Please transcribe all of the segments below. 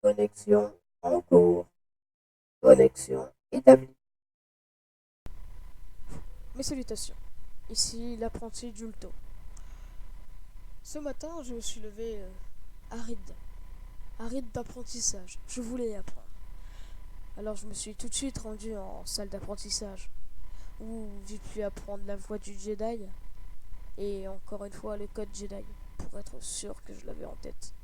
Connexion en cours. Connexion établie. Mes salutations, ici l'apprenti Julto. Ce matin, je me suis levé aride d'apprentissage. Je voulais apprendre. Alors je me suis tout de suite rendu en salle d'apprentissage, où j'ai pu apprendre la voie du Jedi et encore une fois le code Jedi, pour être sûr que je l'avais en tête.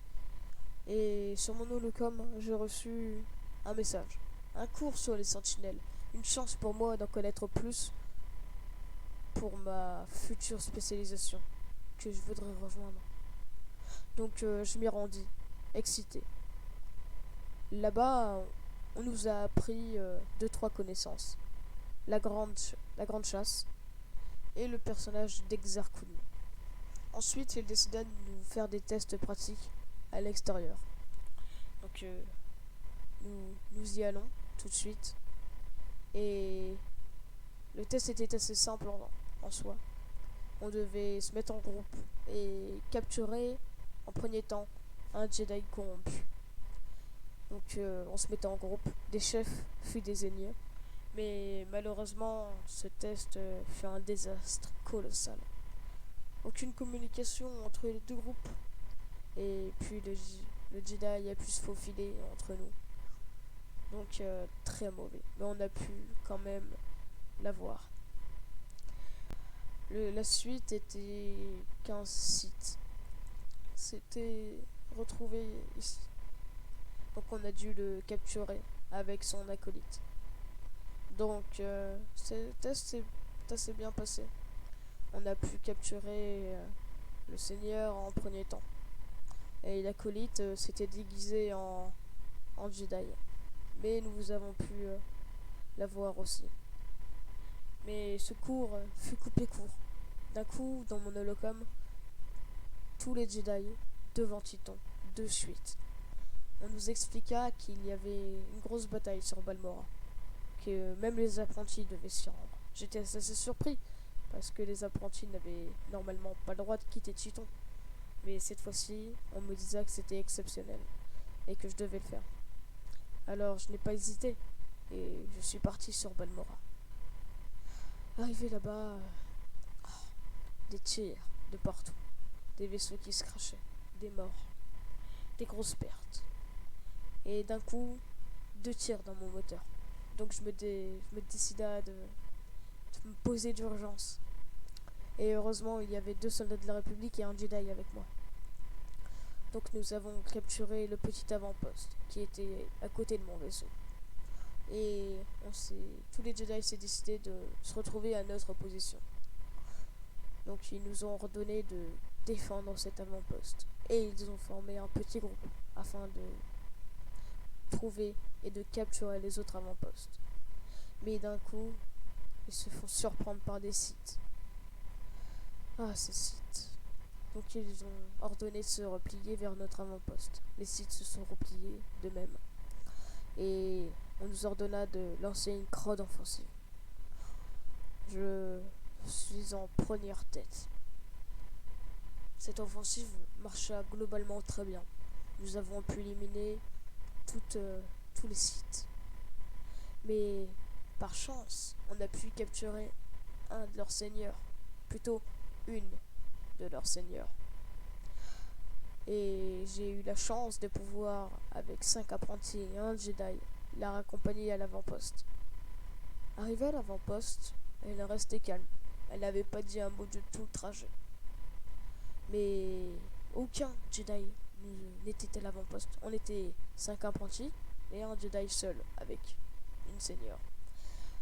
Et sur mon holocom, j'ai reçu un message, un cours sur les sentinelles, une chance pour moi d'en connaître plus pour ma future spécialisation que je voudrais rejoindre. Donc je m'y rendis, excité. Là-bas, on nous a appris deux trois connaissances. La grande chasse et le personnage d'Exar Kun. Ensuite, il décida de nous faire des tests pratiques à l'extérieur. Donc nous y allons tout de suite. Et le test était assez simple en soi. On devait se mettre en groupe et capturer en premier temps un Jedi corrompu. Donc on se mettait en groupe, des chefs fut désigné, mais malheureusement ce test fut un désastre colossal. Aucune communication entre les deux groupes, et puis le Jedi a pu se faufiler entre nous. Donc très mauvais, mais on a pu quand même l'avoir. La suite était qu'un site. C'était retrouvé ici. Donc on a dû le capturer avec son acolyte. Donc ce test s'est assez bien passé. On a pu capturer le seigneur en premier temps. Et l'acolyte s'était déguisé en Jedi. Mais nous avons pu l'avoir aussi. Mais ce cours fut coupé court. D'un coup, dans mon holocom, tous les Jedi devant Titon, de suite. On nous expliqua qu'il y avait une grosse bataille sur Balmora, que même les apprentis devaient s'y rendre. J'étais assez surpris, parce que les apprentis n'avaient normalement pas le droit de quitter Titon. Mais cette fois-ci, on me disait que c'était exceptionnel, et que je devais le faire. Alors je n'ai pas hésité, et je suis parti sur Balmora. Arrivé là-bas, des tirs de partout, des vaisseaux qui se crachaient, des morts, des grosses pertes. Et d'un coup, deux tirs dans mon moteur. Donc je me décida de me poser d'urgence. Et heureusement, il y avait deux soldats de la République et un Jedi avec moi. Donc nous avons capturé le petit avant-poste qui était à côté de mon vaisseau. Et tous les Jedi s'est décidé de se retrouver à notre position. Donc ils nous ont ordonné de défendre cet avant-poste. Et ils ont formé un petit groupe afin de trouver et de capturer les autres avant-postes. Mais d'un coup, ils se font surprendre par des sites. Ah, ces sites. Donc ils ont ordonné de se replier vers notre avant-poste. Les sites se sont repliés de même. Et on nous ordonna de lancer une crode offensive. Je suis en première tête. Cette offensive marcha globalement très bien. Nous avons pu éliminer tous les sites. Mais par chance, on a pu capturer un de leurs seigneurs. Plutôt une de leurs seigneurs. Et j'ai eu la chance de pouvoir, avec 5 apprentis et un Jedi, la raccompagner à l'avant-poste. Arrivée à l'avant-poste, elle restait calme. Elle n'avait pas dit un mot de tout le trajet. Mais aucun Jedi n'était à l'avant-poste. On était 5 apprentis et un Jedi seul avec une seigneur.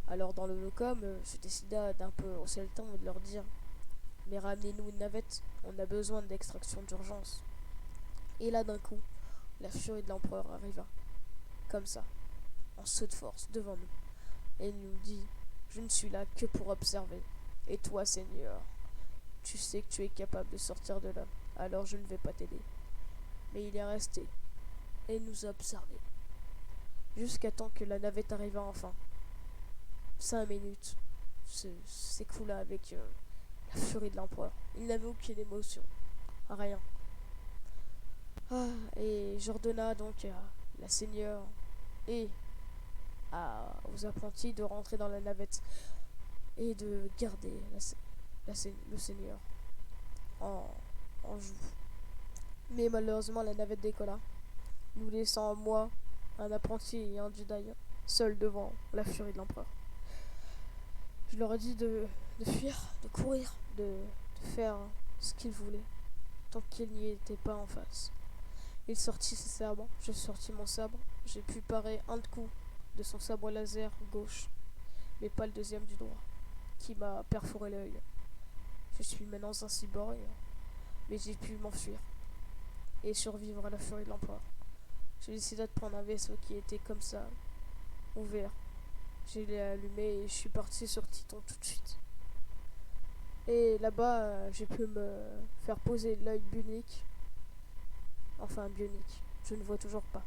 Alors dans le locom, je décida d'un peu hausser le temps et de leur dire: mais ramenez-nous une navette, on a besoin d'extraction d'urgence. Et là d'un coup, la furie de l'empereur arriva, comme ça, en saut de force, devant nous. Et il nous dit: je ne suis là que pour observer. Et toi, Seigneur, tu sais que tu es capable de sortir de là, alors je ne vais pas t'aider. Mais il est resté, et nous a observé, jusqu'à temps que la navette arriva enfin. 5 minutes s'écoula avec la furie de l'empereur. Il n'avait aucune émotion, rien. Ah, et j'ordonna donc à la seigneur et aux apprentis de rentrer dans la navette et de garder le seigneur en, en joue. Mais malheureusement, la navette décolla, nous laissant moi, un apprenti et un Jedi, seuls devant la furie de l'empereur. Je leur ai dit de fuir, de courir, de faire ce qu'ils voulaient, tant qu'ils n'y étaient pas en face. Il sortit ses sabres, je sortis mon sabre, j'ai pu parer un coup de son sabre laser gauche, mais pas le deuxième du droit, qui m'a perforé l'œil. Je suis maintenant un cyborg, mais j'ai pu m'enfuir et survivre à la furie de l'empereur. J'ai décidé de prendre un vaisseau qui était comme ça, ouvert. Je l'ai allumé et je suis parti sur Titon tout de suite. Et là-bas, j'ai pu me faire poser l'œil bionique. Enfin, bionique. Je ne vois toujours pas.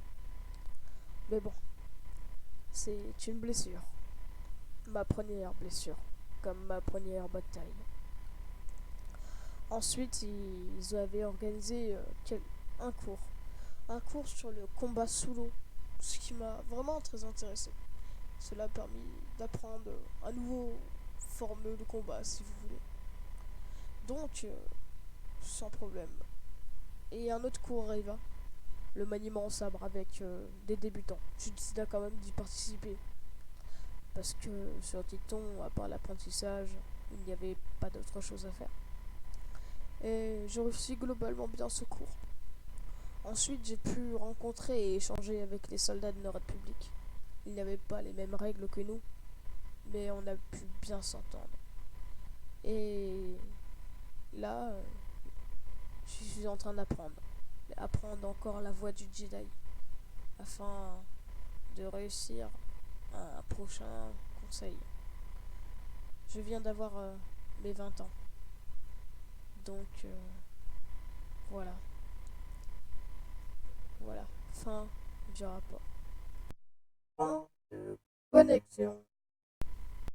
Mais bon, c'est une blessure. Ma première blessure. Comme ma première bataille. Ensuite, ils avaient organisé un cours. Un cours sur le combat sous l'eau. Ce qui m'a vraiment très intéressé. Cela a permis d'apprendre un nouveau formule de combat, si vous voulez. Donc, sans problème. Et un autre cours arriva, le maniement en sabre avec des débutants. J'ai décidé quand même d'y participer. Parce que sur Titon, à part l'apprentissage, il n'y avait pas d'autre chose à faire. Et j'ai réussi globalement bien ce cours. Ensuite, j'ai pu rencontrer et échanger avec les soldats de notre République. Ils n'avaient pas les mêmes règles que nous, mais on a pu bien s'entendre. Et là, je suis en train d'apprendre. Apprendre encore la voie du Jedi afin de réussir un prochain conseil. Je viens d'avoir mes 20 ans. Donc voilà. Voilà. Fin du rapport. Fin de connexion.